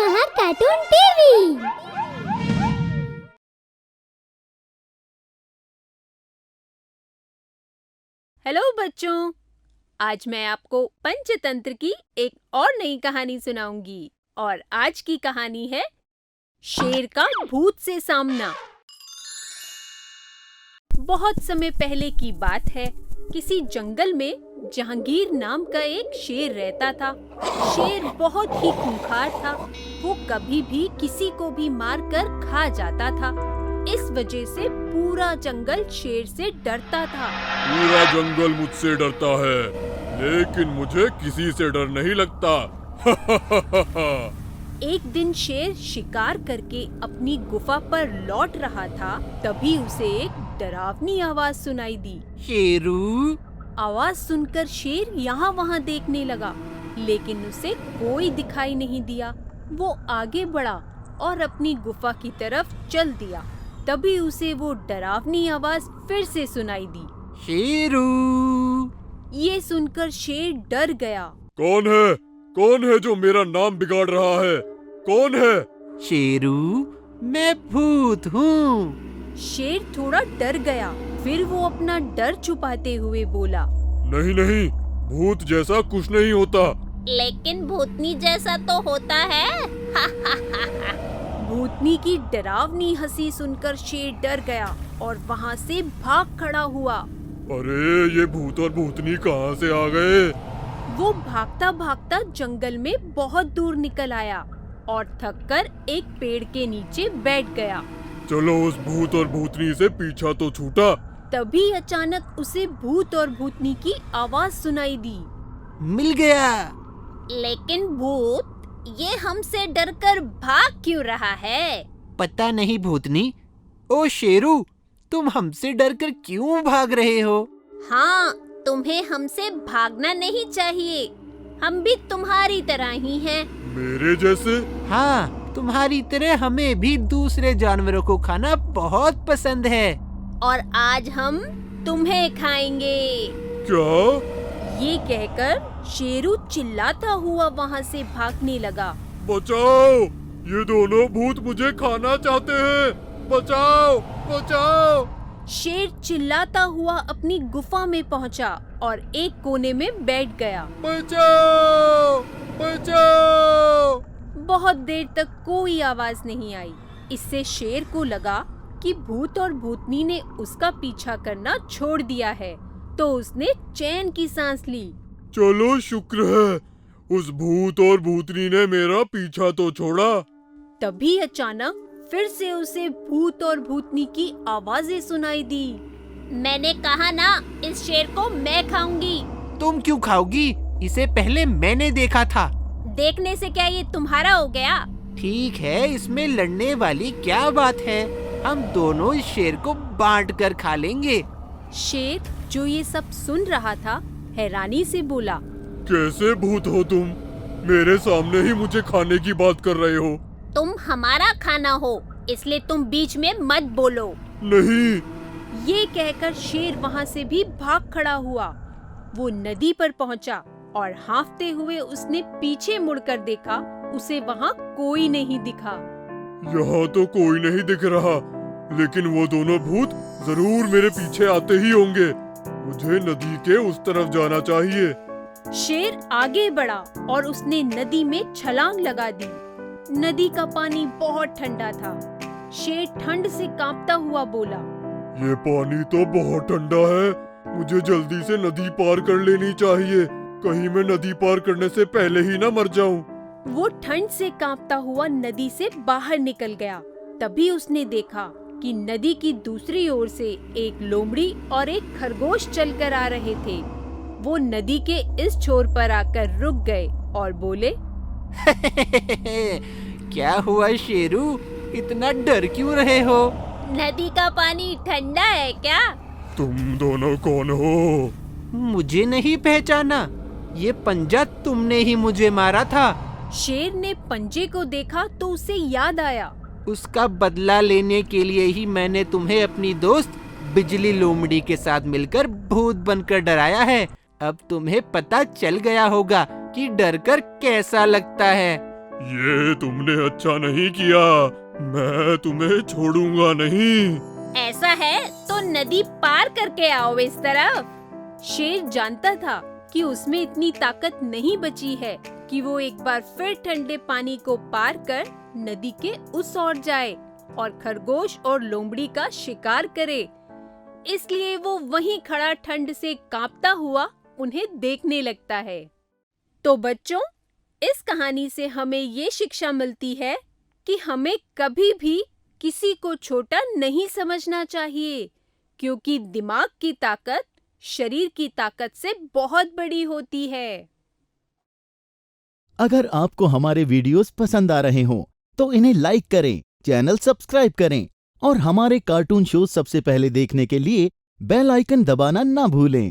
महा cartoon TV. Hello बच्चों, आज मैं आपको पंचतंत्र की एक और नई कहानी सुनाऊंगी। और आज की कहानी है शेर का भूत से सामना। बहुत समय पहले की बात है। किसी जंगल में जहांगीर नाम का एक शेर रहता था। शेर बहुत ही खूंखार था। वो कभी भी किसी को भी मारकर खा जाता था। इस वजह से पूरा जंगल शेर से डरता था। पूरा जंगल मुझसे डरता है, लेकिन मुझे किसी से डर नहीं लगता। एक दिन शेर शिकार करके अपनी गुफा पर लौट रहा था। तभी उसे एक डरावनी आवाज सुनाई दी। शेरू। आवाज सुनकर शेर यहाँ वहाँ देखने लगा, लेकिन उसे कोई दिखाई नहीं दिया। वो आगे बढ़ा और अपनी गुफा की तरफ चल दिया। तभी उसे वो डरावनी आवाज फिर से सुनाई दी। शेरू। ये सुनकर शेर डर गया। कौन है? कौन है जो मेरा नाम बिगाड़ रहा है? कौन है? शेरू, मैं भूत हूँ। शेर थोड़ा डर गया। फिर वो अपना डर छुपाते हुए बोला, नहीं नहीं, भूत जैसा कुछ नहीं होता। लेकिन भूतनी जैसा तो होता है। भूतनी की डरावनी हंसी सुनकर शेर डर गया और वहाँ से भाग खड़ा हुआ। अरे ये भूत और भूतनी कहाँ से आ गए? वो भागता भागता जंगल में बहुत दूर निकल आया और थककर एक पेड़ के नीचे बैठ गया। चलो उस भूत और भूतनी से पीछा तो छूटा। तभी अचानक उसे भूत और भूतनी की आवाज सुनाई दी। मिल गया। लेकिन भूत, ये हमसे डरकर भाग क्यों रहा है? पता नहीं भूतनी। ओ शेरू, तुम हमसे डरकर क्यों भाग रहे हो? हाँ, तुम्हें हमसे भागना नहीं चाहिए। हम भी तुम्हारी तरह ही हैं। मेरे जैसे? हाँ, तुम्हारी तरह हमें भी दूसरे जानवरों को खाना बहुत पसंद है। और आज हम तुम्हें खाएंगे। क्या? ये कहकर शेरू चिल्लाता हुआ वहाँ से भागने लगा। बचाओ! ये दोनों भूत मुझे खाना चाहते हैं। बचाओ! बचाओ! शेर चिल्लाता हुआ अपनी गुफा में पहुँचा और एक कोने में बैठ गया। बचाओ! बचाओ! बहुत देर तक कोई आवाज नहीं आई। इससे शेर को लगा कि भूत और भूतनी ने उसका पीछा करना छोड़ दिया है, तो उसने चैन की सांस ली। चलो शुक्र है, उस भूत और भूतनी ने मेरा पीछा तो छोड़ा। तभी अचानक फिर से उसे भूत और भूतनी की आवाजें सुनाई दी। मैंने कहा ना, इस शेर को मैं खाऊंगी। तुम क्यों खाओगी? इसे पहले मैंने देखा था। देखने से क्या ये तुम्हारा हो गया? ठीक है, इसमें लड़ने वाली क्या बात है? हम दोनों इस शेर को बांट कर खा लेंगे। शेर, जो ये सब सुन रहा था, हैरानी से बोला, कैसे भूत हो तुम? मेरे सामने ही मुझे खाने की बात कर रहे हो। तुम हमारा खाना हो, इसलिए तुम बीच में मत बोलो। नहीं। ये कहकर शेर वहाँ से भी भाग खड़ा हुआ। वो नदी पर पहुँचा और हाँफते हुए उसने पीछे मुड़कर देखा। उसे वहाँ कोई नहीं दिखा। यहाँ तो कोई नहीं दिख रहा, लेकिन वो दोनों भूत जरूर मेरे पीछे आते ही होंगे। मुझे नदी के उस तरफ जाना चाहिए। शेर आगे बढ़ा और उसने नदी में छलांग लगा दी। नदी का पानी बहुत ठंडा था। शेर ठंड से कांपता हुआ बोला, ये पानी तो बहुत ठंडा है। मुझे जल्दी से नदी पार कर लेनी चाहिए, कहीं मैं नदी पार करने से पहले ही ना मर जाऊं। वो ठंड से कांपता हुआ नदी से बाहर निकल गया। तभी उसने देखा कि नदी की दूसरी ओर से एक लोमड़ी और एक खरगोश चलकर आ रहे थे। वो नदी के इस छोर पर आकर रुक गए और बोले, क्या हुआ शेरू, इतना डर क्यों रहे हो? नदी का पानी ठंडा है क्या? तुम दोनों कौन हो? मुझे नहीं पहचाना? ये पंजा तुमने ही मुझे मारा था। शेर ने पंजे को देखा तो उसे याद आया। उसका बदला लेने के लिए ही मैंने तुम्हें अपनी दोस्त बिजली लोमड़ी के साथ मिलकर भूत बनकर डराया है। अब तुम्हें पता चल गया होगा कि डरकर कैसा लगता है। ये तुमने अच्छा नहीं किया। मैं तुम्हें छोड़ूंगा नहीं। ऐसा है तो नदी पार करके आओ इस तरफ। शेर जानता था कि उसमें इतनी ताकत नहीं बची है कि वो एक बार फिर ठंडे पानी को पार कर नदी के उस ओर जाए और खरगोश और लोमड़ी का शिकार करे। इसलिए वो वहीं खड़ा ठंड से कांपता हुआ उन्हें देखने लगता है। तो बच्चों, इस कहानी से हमें ये शिक्षा मिलती है कि हमें कभी भी किसी को छोटा नहीं समझना चाहिए, क्योंकि दिमाग की ताकत शरीर की ताकत से बहुत बड़ी होती है। अगर आपको हमारे वीडियोस पसंद आ रहे हों, तो इन्हें लाइक करें, चैनल सब्सक्राइब करें और हमारे कार्टून शो सबसे पहले देखने के लिए बेल आइकन दबाना ना भूलें।